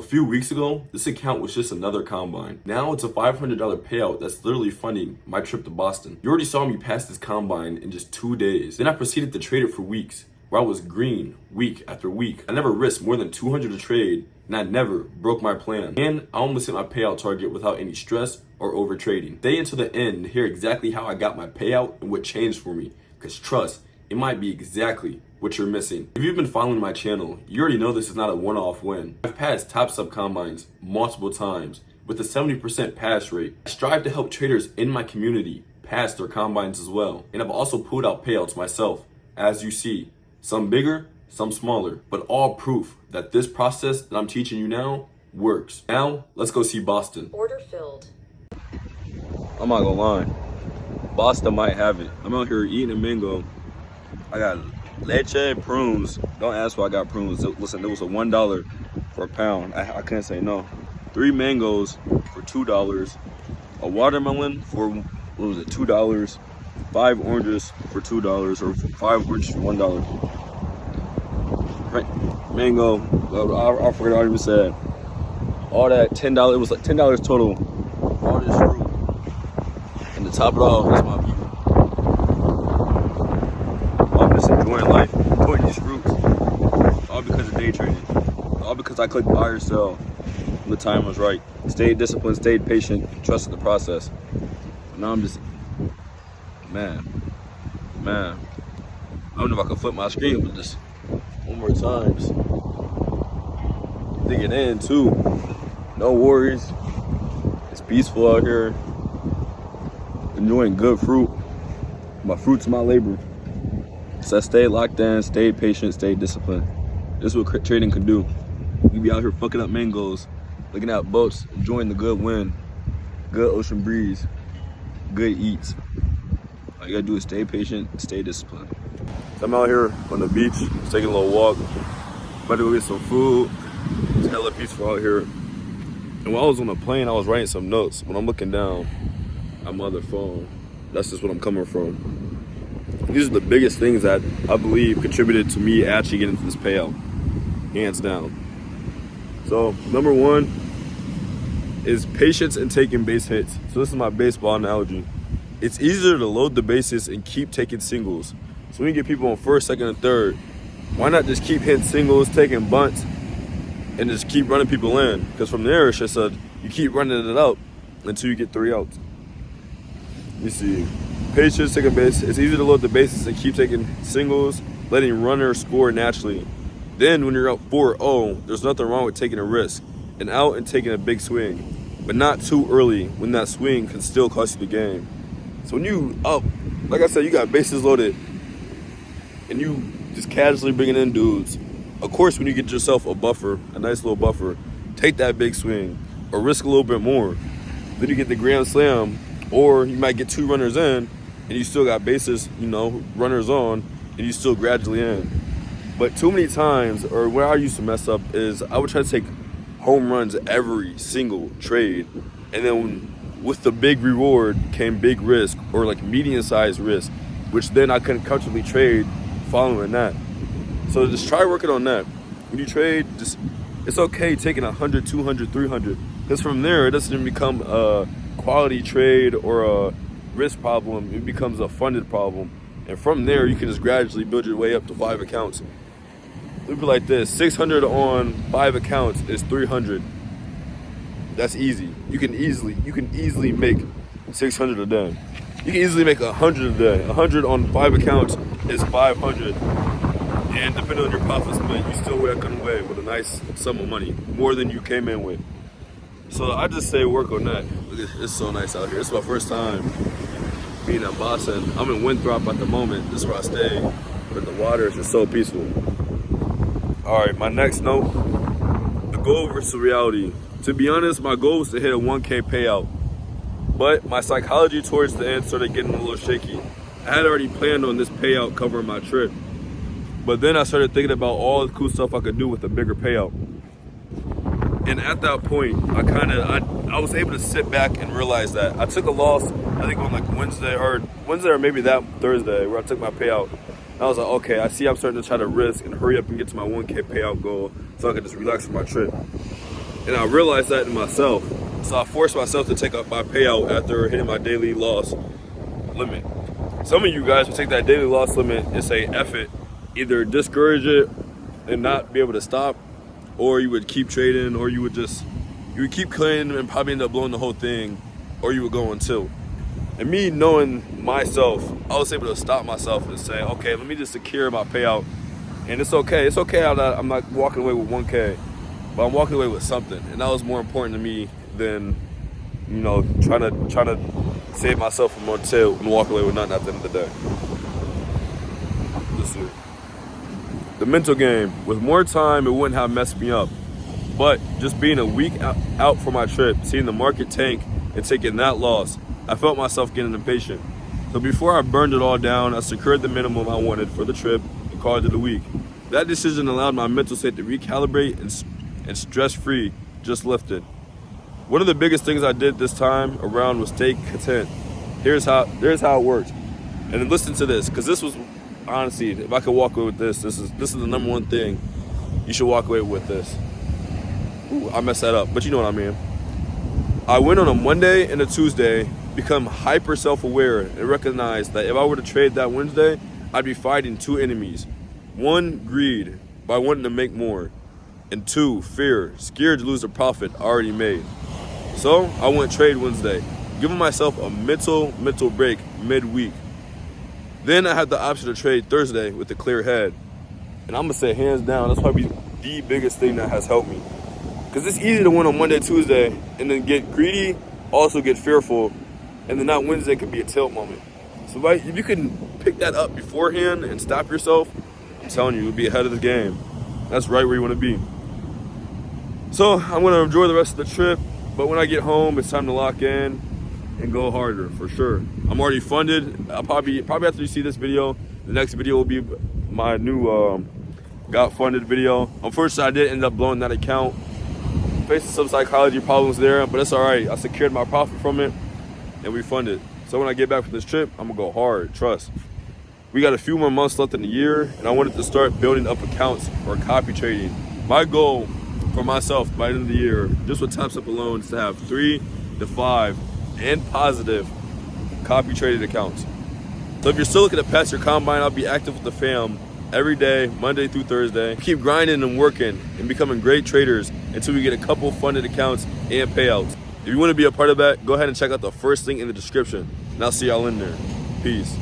few weeks ago, this account was just another combine. Now it's a $500 payout that's literally funding my trip to Boston. You already saw me pass this combine in just 2 days. Then I proceeded to trade it for weeks, where I was green week after week. I never risked more than 200 to trade, and I never broke my plan. And I almost hit my payout target without any stress or over trading. Stay until the end to hear exactly how I got my payout and what changed for me. Because trust, it might be exactly what you're missing. If you've been following my channel, you already know this is not a one-off win. I've passed Topstep combines multiple times with a 70% pass rate. I strive to help traders in my community pass their combines as well. And I've also pulled out payouts myself, as you see. Some bigger, some smaller, but all proof that this process that I'm teaching you now works. Now, let's go see Boston. Order filled. I'm not gonna lie, Boston might have it. I'm out here eating a mango. I got leche prunes. Don't ask why I got prunes. Listen, it was a $1 for a pound. I couldn't say no. 3 mangoes for $2. A watermelon for, what was it, $2. 5 oranges for $2, or 5 oranges for $1. Right. Mango, I forgot I even said. All that $10, it was like $10 total. All this fruit. And to top it off, that's my view. I'm just enjoying life, enjoying these fruits. All because of day trading. All because I clicked buy or sell when the time was right. Stayed disciplined, stayed patient, trusted the process. And now I'm just, man. I don't know if I can flip my screen, but just one more times. Digging in too. No worries. It's peaceful out here. Enjoying good fruit. My fruit's my labor. So I stayed locked in, stayed patient, stayed disciplined. This is what trading can do. You be out here fucking up mangoes, looking at boats, enjoying the good wind, good ocean breeze, good eats. All you gotta do is stay patient, stay disciplined. So I'm out here on the beach, just taking a little walk. About to go get some food. It's hella peaceful out here. And while I was on the plane, I was writing some notes. When I'm looking down at my other phone, that's just what I'm coming from. These are the biggest things that I believe contributed to me actually getting this payout, hands down. So number one is patience and taking base hits. So this is my baseball analogy. It's easier to load the bases and keep taking singles. So when you get people on first, second, and third, why not just keep hitting singles, taking bunts, and just keep running people in? Because from there, it's just you keep running it out until you get 3 outs. You see, patience, taking base. It's easy to load the bases and keep taking singles, letting runners score naturally. Then when you're out 4-0, there's nothing wrong with taking a risk, an out and taking a big swing, but not too early when that swing can still cost you the game. So when you up, like I said, you got bases loaded, and you just casually bringing in dudes. Of course, when you get yourself a buffer, a nice little buffer, take that big swing or risk a little bit more. Then you get the grand slam, or you might get 2 runners in and you still got bases, runners on, and you still gradually in. But too many times, or where I used to mess up is I would try to take home runs every single trade, and then with the big reward came big risk, or like medium-sized risk, which then I couldn't comfortably trade following that. So just try working on that. When you trade, it's okay taking 100, 200, 300. Because from there, it doesn't become a quality trade or a risk problem. It becomes a funded problem. And from there, you can just gradually build your way up to 5 accounts. It would be like this: 600 on 5 accounts is 300. That's easy. You can easily make 600 a day. You can easily make 100 a day. 100 on 5 accounts is 500. And depending on your profit split, you still walk away with a nice sum of money, more than you came in with. So I just say work on that. Look, it's so nice out here. It's my first time being in Boston. I'm in Winthrop at the moment. This is where I stay. But the water is just so peaceful. All right, my next note, the goal versus reality. To be honest, my goal was to hit a 1K payout. But my psychology towards the end started getting a little shaky. I had already planned on this payout covering my trip. But then I started thinking about all the cool stuff I could do with a bigger payout. And at that point, I was able to sit back and realize that. I took a loss, I think on like Wednesday or maybe that Thursday, where I took my payout. And I was like, okay, I see I'm starting to try to risk and hurry up and get to my 1K payout goal so I can just relax from my trip. And I realized that in myself. So I forced myself to take up my payout after hitting my daily loss limit. Some of you guys will take that daily loss limit and say, F it, either discourage it and not be able to stop, or you would keep trading, or you would keep clearing and probably end up blowing the whole thing, or you would go on tilt. And me knowing myself, I was able to stop myself and say, okay, let me just secure my payout. And it's okay. It's okay that I'm not walking away with 1K, but I'm walking away with something. And that was more important to me than, you know, trying to save myself from more tilt and walk away with nothing at the end of the day. Let's see. The mental game. With more time, it wouldn't have messed me up. But just being a week out for my trip, seeing the market tank and taking that loss, I felt myself getting impatient. So before I burned it all down, I secured the minimum I wanted for the trip and called it a week. That decision allowed my mental state to recalibrate and stress-free just lifted. One of the biggest things I did this time around was stay content. Here's how it worked. And then listen to this, because this was, honestly, if I could walk away with this is the number one thing you should walk away with this. Ooh, I messed that up, but you know what I mean. I went on a Monday and a Tuesday, become hyper self-aware, and recognize that if I were to trade that Wednesday, I'd be fighting two enemies. One, greed, by wanting to make more. And two, fear, scared to lose the profit I already made. So I went trade Wednesday, giving myself a mental break mid-week. Then I had the option to trade Thursday with a clear head. And I'm gonna say hands down, that's probably the biggest thing that has helped me. Because it's easy to win on Monday, Tuesday, and then get greedy, also get fearful, and then that Wednesday could be a tilt moment. So if you can pick that up beforehand and stop yourself, I'm telling you, you'll be ahead of the game. That's right where you want to be. So I'm gonna enjoy the rest of the trip, but when I get home, it's time to lock in and go harder for sure. I'm already funded. I'll probably after you see this video, the next video will be my new got funded video. Unfortunately, I did end up blowing that account. Facing some psychology problems there, but it's all right. I secured my profit from it and we funded. So when I get back from this trip, I'm gonna go hard, trust. We got a few more months left in the year, and I wanted to start building up accounts or copy trading. My goal for myself by the end of the year, just with Topstep alone, is to have 3 to 5 and positive copy traded accounts. So if you're still looking to pass your combine, I'll be active with the fam every day, Monday through Thursday. Keep grinding and working and becoming great traders until we get a couple funded accounts and payouts. If you want to be a part of that, go ahead and check out the first link in the description, and I'll see y'all in there. Peace.